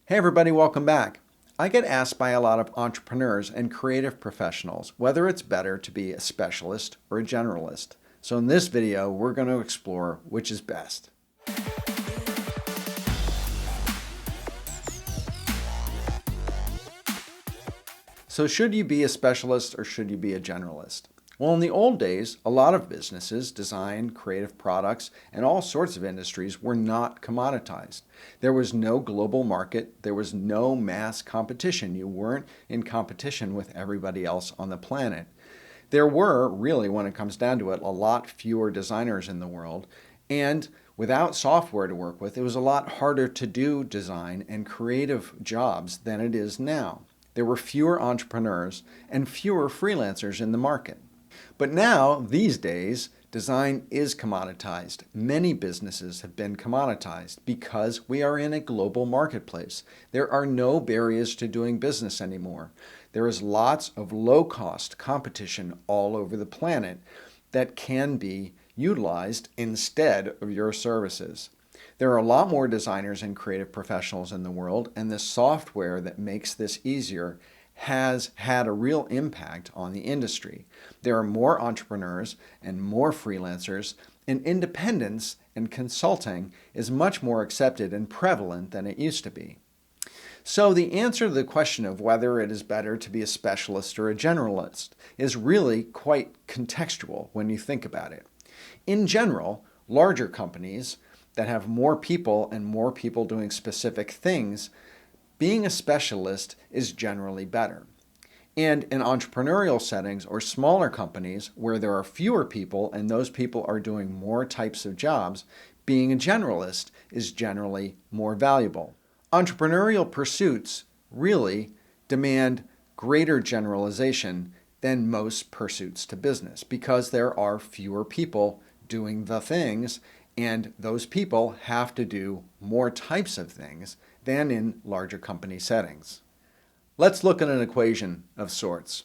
Hey everybody, welcome back. I get asked by a lot of entrepreneurs and creative professionals whether it's better to be a specialist or a generalist. So in this video, we're going to explore which is best. So should you be a specialist or should you be a generalist? Well, in the old days, a lot of businesses, design, creative products, and all sorts of industries were not commoditized. There was no global market. There was no mass competition. You weren't in competition with everybody else on the planet. There were, really, when it comes down to it, a lot fewer designers in the world. And without software to work with, it was a lot harder to do design and creative jobs than it is now. There were fewer entrepreneurs and fewer freelancers in the market. But now, these days, design is commoditized. Many businesses have been commoditized because we are in a global marketplace. There are no barriers to doing business anymore. There is lots of low-cost competition all over the planet that can be utilized instead of your services. There are a lot more designers and creative professionals in the world, and the software that makes this easier has had a real impact on the industry. There are more entrepreneurs and more freelancers, and independence and consulting is much more accepted and prevalent than it used to be. So the answer to the question of whether it is better to be a specialist or a generalist is really quite contextual when you think about it. In general, larger companies that have more people and more people doing specific things, being a specialist is generally better. And in entrepreneurial settings or smaller companies where there are fewer people and those people are doing more types of jobs, being a generalist is generally more valuable. Entrepreneurial pursuits really demand greater generalization than most pursuits to business because there are fewer people doing the things, and those people have to do more types of things than in larger company settings. Let's look at an equation of sorts.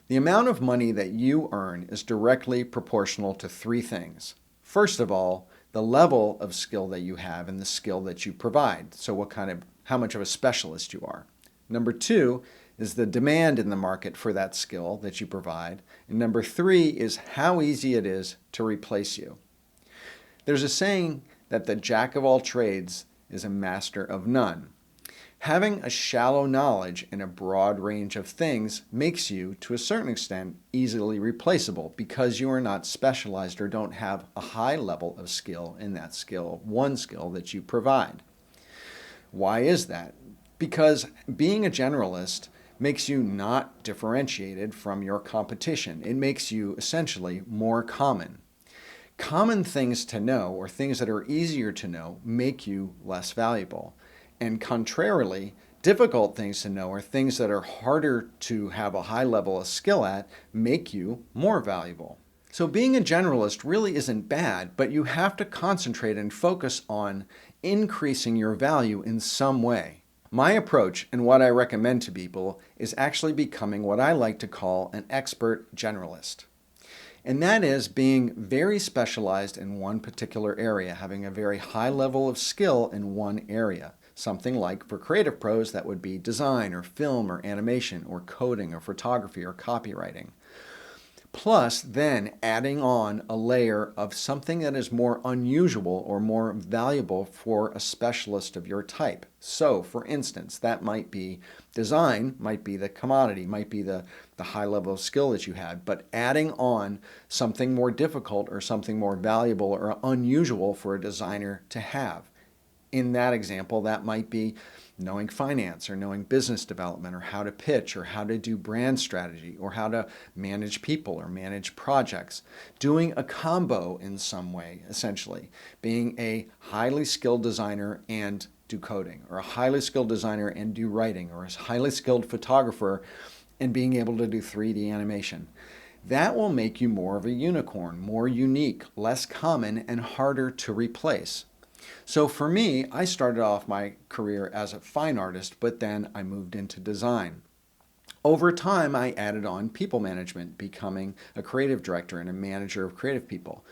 The amount of money that you earn is directly proportional to three things. First of all, the level of skill that you have and the skill that you provide. So how much of a specialist you are. Number two is the demand in the market for that skill that you provide. And number three is how easy it is to replace you. There's a saying that the jack of all trades is a master of none. Having a shallow knowledge in a broad range of things makes you, to a certain extent, easily replaceable because you are not specialized or don't have a high level of skill in that skill, one skill that you provide. Why is that? Because being a generalist makes you not differentiated from your competition. It makes you essentially more common. Common things to know, or things that are easier to know, make you less valuable. And contrarily, difficult things to know, or things that are harder to have a high level of skill at, make you more valuable. So being a generalist really isn't bad, but you have to concentrate and focus on increasing your value in some way. My approach and what I recommend to people is actually becoming what I like to call an expert generalist. And that is being very specialized in one particular area, having a very high level of skill in one area. Something like, for creative pros, that would be design or film or animation or coding or photography or copywriting. Plus, then adding on a layer of something that is more unusual or more valuable for a specialist of your type. So, for instance, that might be design, might be the commodity, might be the high level of skill that you had, but adding on something more difficult or something more valuable or unusual for a designer to have. In that example, that might be knowing finance or knowing business development or how to pitch or how to do brand strategy or how to manage people or manage projects. Doing a combo in some way, essentially. Being a highly skilled designer and do coding, or a highly skilled designer and do writing, or a highly skilled photographer and being able to do 3D animation. That will make you more of a unicorn, more unique, less common, and harder to replace. So for me, I started off my career as a fine artist, but then I moved into design. Over time, I added on people management, becoming a creative director and a manager of creative people.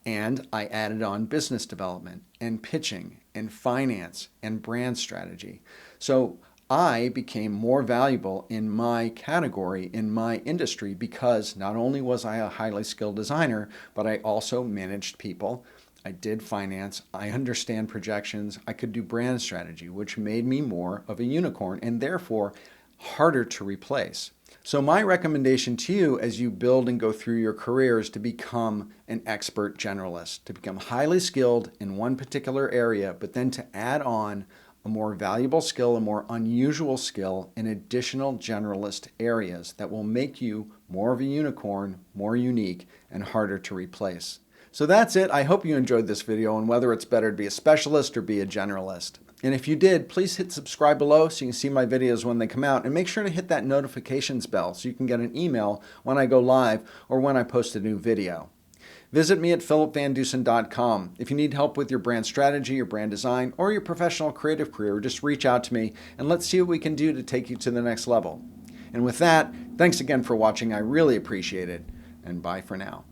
And I added on business development and pitching and finance and brand strategy. So I became more valuable in my category, in my industry, because not only was I a highly skilled designer, but I also managed people. I did finance, I understand projections, I could do brand strategy, which made me more of a unicorn and therefore harder to replace. So my recommendation to you as you build and go through your career is to become an expert generalist, to become highly skilled in one particular area, but then to add on a more valuable skill, a more unusual skill in additional generalist areas that will make you more of a unicorn, more unique, and harder to replace. So that's it. I hope you enjoyed this video on whether it's better to be a specialist or be a generalist. And if you did, please hit subscribe below so you can see my videos when they come out, and make sure to hit that notifications bell so you can get an email when I go live or when I post a new video. Visit me at philipvandusen.com. If you need help with your brand strategy, your brand design, or your professional creative career, just reach out to me and let's see what we can do to take you to the next level. And with that, thanks again for watching. I really appreciate it, and bye for now.